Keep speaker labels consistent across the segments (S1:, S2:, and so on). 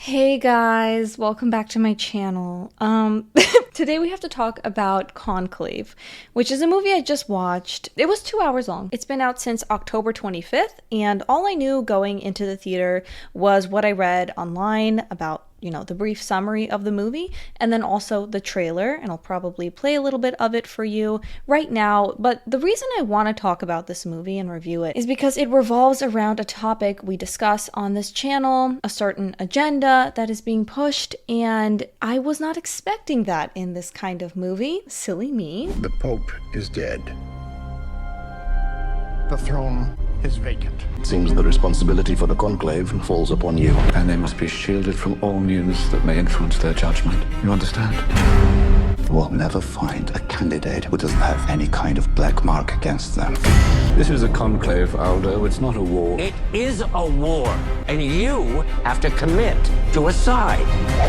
S1: Hey guys, welcome back to my channel. Today we have to talk about Conclave, which is a movie I just watched. It was 2 hours long. It's been out since October 25th, and all I knew going into the theater was what I read online about the brief summary of the movie, and then also the trailer, and I'll probably play a little bit of it for you right now. But the reason I want to talk about this movie and review it is because it revolves around a topic we discuss on this channel, a certain agenda that is being pushed, and I was not expecting that in this kind of movie. Silly me.
S2: The Pope is dead. The throne is vacant.
S3: It seems the responsibility for the conclave falls upon you.
S4: And they must be shielded from all news that may influence their judgment. You understand?
S5: We'll never find a candidate who doesn't have any kind of black mark against them.
S4: This is a conclave, Aldo. It's not a war.
S6: It is a war, and you have to commit to a side.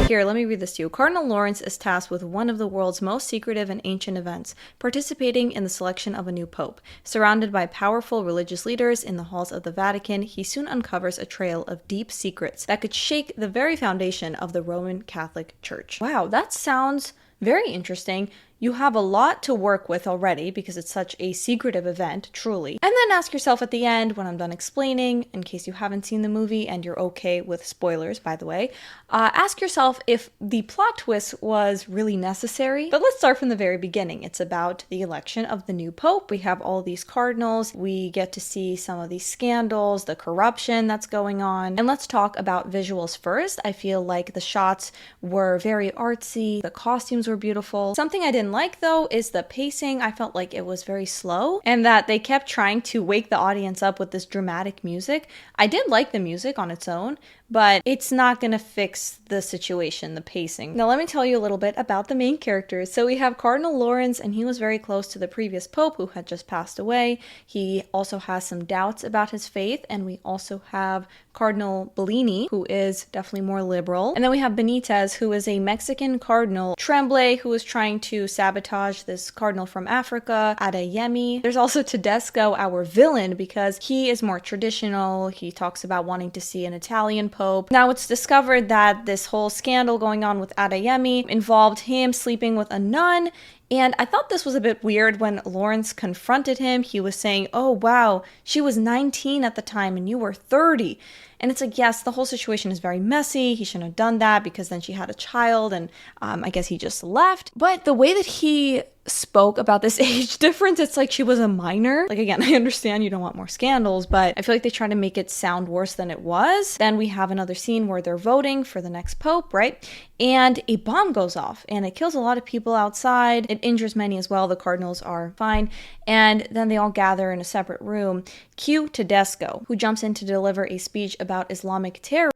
S1: Here, let me read this to you. Cardinal Lawrence is tasked with one of the world's most secretive and ancient events, participating in the selection of a new pope. Surrounded by powerful religious leaders in the halls of the Vatican, he soon uncovers a trail of deep secrets that could shake the very foundation of the Roman Catholic Church. Wow, that sounds very interesting. You have a lot to work with already because it's such a secretive event, truly. And then ask yourself at the end, when I'm done explaining, in case you haven't seen the movie and you're okay with spoilers, by the way, ask yourself if the plot twist was really necessary. But let's start from the very beginning. It's about the election of the new pope. We have all these cardinals. We get to see some of these scandals, the corruption that's going on. And let's talk about visuals first. I feel like the shots were very artsy. The costumes were beautiful. Something I didn't like though is the pacing. I felt like it was very slow and that they kept trying to wake the audience up with this dramatic music. I did like the music on its own, but it's not gonna fix the situation, the pacing. Now let me tell you a little bit about the main characters. So we have Cardinal Lawrence, and he was very close to the previous pope who had just passed away. He also has some doubts about his faith, and we also have Cardinal Bellini, who is definitely more liberal. And then we have Benitez, who is a Mexican cardinal. Tremblay, who is trying to sabotage this cardinal from Africa. Adeyemi. There's also Tedesco, our villain, because he is more traditional. He talks about wanting to see an Italian pope. Now it's discovered that this whole scandal going on with Adeyemi involved him sleeping with a nun. And I thought this was a bit weird when Lawrence confronted him. He was saying, oh wow, she was 19 at the time and you were 30. And it's like, yes, the whole situation is very messy. He shouldn't have done that because then she had a child and I guess he just left. But the way that he spoke about this age difference, it's like she was a minor. Like, again, I understand you don't want more scandals, but I feel like they try to make it sound worse than it was. Then we have another scene where they're voting for the next pope, right? And a bomb goes off and it kills a lot of people outside. It injures many as well. The cardinals are fine. And then they all gather in a separate room. Cue Tedesco, who jumps in to deliver a speech about Islamic terror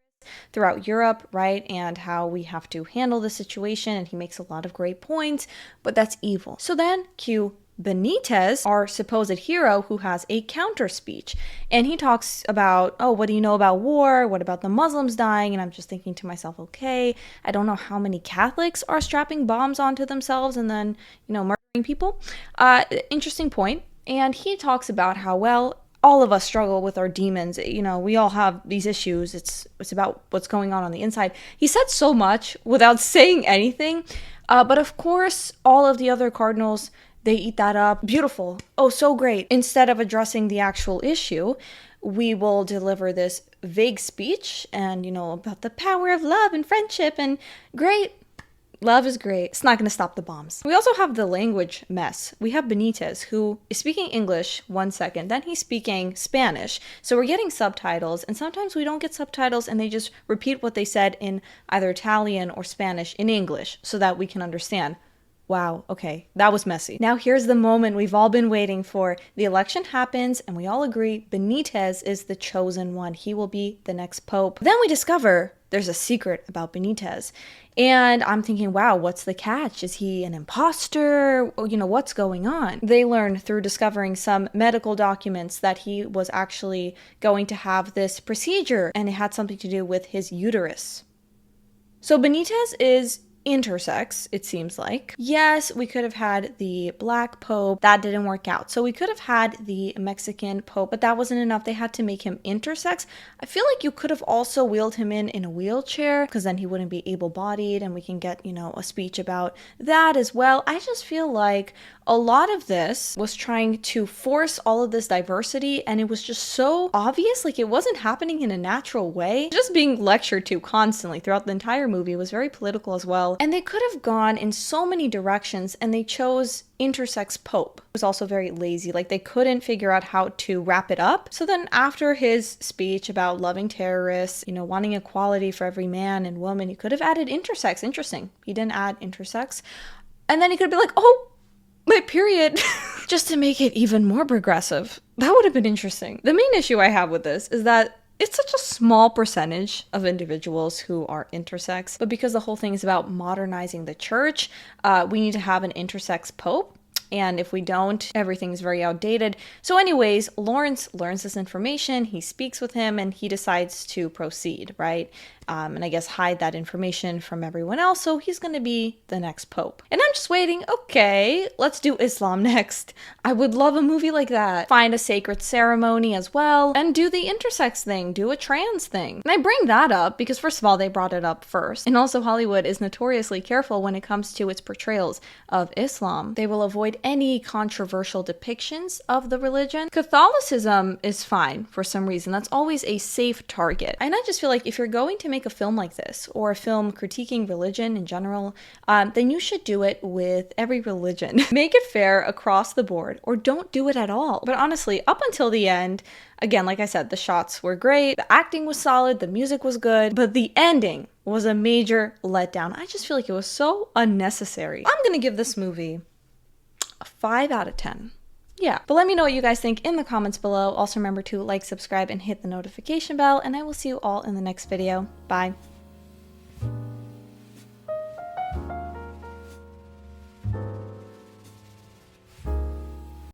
S1: throughout Europe, right? And how we have to handle the situation. And he makes a lot of great points, but that's evil. So then cue Benitez, our supposed hero, who has a counter speech. And he talks about, oh, what do you know about war? What about the Muslims dying? And I'm just thinking to myself, okay, I don't know how many Catholics are strapping bombs onto themselves and then, murdering people. Interesting point. And he talks about how, well, all of us struggle with our demons. We all have these issues. It's about what's going on the inside. He said so much without saying anything. But of course, all of the other cardinals, they eat that up. Beautiful. Oh, so great. Instead of addressing the actual issue, we will deliver this vague speech and, about the power of love and friendship and great. Love is great. It's not going to stop the bombs. We also have the language mess. We have Benitez, who is speaking English 1 second, then he's speaking Spanish. So we're getting subtitles, and sometimes we don't get subtitles and they just repeat what they said in either Italian or Spanish in English so that we can understand. Wow, okay, that was messy. Now here's the moment we've all been waiting for. The election happens and we all agree Benitez is the chosen one. He will be the next pope. Then we discover there's a secret about Benitez. And I'm thinking, wow, what's the catch? Is he an imposter? What's going on? They learn through discovering some medical documents that he was actually going to have this procedure and it had something to do with his uterus. So Benitez is intersex, it seems like. Yes, we could have had the black pope. That didn't work out. So we could have had the Mexican pope, but that wasn't enough. They had to make him intersex. I feel like you could have also wheeled him in a wheelchair, because then he wouldn't be able-bodied, and we can get, you know, a speech about that as well. I just feel like a lot of this was trying to force all of this diversity, and it was just so obvious, like it wasn't happening in a natural way. Just being lectured to constantly throughout the entire movie. It was very political as well. And they could have gone in so many directions, and they chose intersex pope. It was also very lazy. Like they couldn't figure out how to wrap it up. So then after his speech about loving terrorists, you know, wanting equality for every man and woman, he could have added intersex. Interesting. He didn't add intersex. And then he could be like, oh, my period, just to make it even more progressive. That would have been interesting. The main issue I have with this is that it's such a small percentage of individuals who are intersex, but because the whole thing is about modernizing the church, we need to have an intersex pope. And if we don't, everything's very outdated. So anyways, Lawrence learns this information, he speaks with him, and he decides to proceed, right? And I guess hide that information from everyone else, so he's going to be the next pope. And I'm just waiting, okay, let's do Islam next. I would love a movie like that. Find a sacred ceremony as well, and do the intersex thing, do a trans thing. And I bring that up because first of all, they brought it up first. And also Hollywood is notoriously careful when it comes to its portrayals of Islam. They will avoid any controversial depictions of the religion. Catholicism is fine for some reason. That's always a safe target. And I just feel like if you're going to make a film like this, or a film critiquing religion in general, then you should do it with every religion. Make it fair across the board, or don't do it at all. But honestly, up until the end, again, like I said, the shots were great, the acting was solid, the music was good, but the ending was a major letdown. I just feel like it was so unnecessary. I'm gonna give this movie a 5 out of 10. Yeah, but let me know what you guys think in the comments below. Also remember to like, subscribe, and hit the notification bell, and I will see you all in the next video. Bye.